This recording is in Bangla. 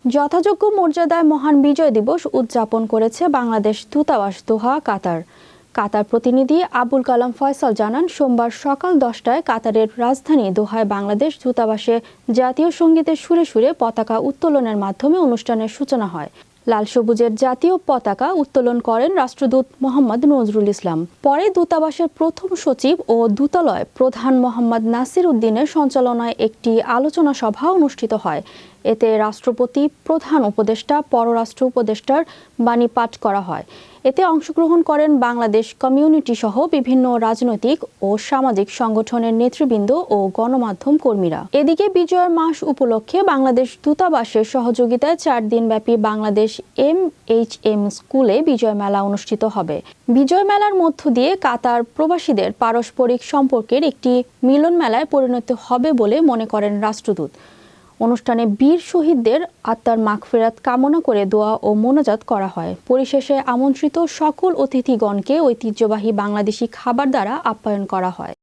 যথাযোগ্য মর্যাদায় মহান বিজয় দিবস উদযাপন করেছে বাংলাদেশ দূতাবাস দোহা, কাতার। কাতার প্রতিনিধি আবুল কালাম ফয়সাল জানান, সোমবার সকাল 10টায় কাতারের রাজধানী দোহায় বাংলাদেশ দূতাবাসে জাতীয় সঙ্গীতের সুরে সুরে পতাকা উত্তোলনের মাধ্যমে অনুষ্ঠানের সূচনা হয়। লাল সবুজের জাতীয় পতাকা উত্তোলন করেন রাষ্ট্রদূত মোহাম্মদ নজরুল ইসলাম। পরে দূতাবাসের প্রথম সচিব ও দূতালয় প্রধান মোহাম্মদ নাসির উদ্দিনের সঞ্চালনায় একটি আলোচনা সভা অনুষ্ঠিত হয়। এতে রাষ্ট্রপতি, প্রধান উপদেষ্টা, পররাষ্ট্র উপদেষ্টার বাণী পাঠ করা হয়। এতে অংশগ্রহণ করেন বাংলাদেশ কমিউনিটি সহ বিভিন্ন রাজনৈতিক ও সামাজিক সংগঠনের নেতৃবৃন্দ ও গণমাধ্যম কর্মীরা। এদিকে বিজয়ের মাস উপলক্ষে বাংলাদেশ দূতাবাসের সহযোগিতায় 4 দিনব্যাপী বাংলাদেশ MHM স্কুলে বিজয় মেলা অনুষ্ঠিত হবে। বিজয় মেলার মধ্য দিয়ে কাতার প্রবাসীদের পারস্পরিক সম্পর্কের একটি মিলন মেলায় পরিণত হবে বলে মনে করেন রাষ্ট্রদূত। অনুষ্ঠানে বীর শহীদদের আত্মার মাগফিরাত কামনা করে দোয়া ও মোনাজাত করা হয়। পরিশেষে আমন্ত্রিত সকল অতিথিগণকে ঐতিহ্যবাহী বাংলাদেশি খাবার দ্বারা আপ্যায়ন করা হয়।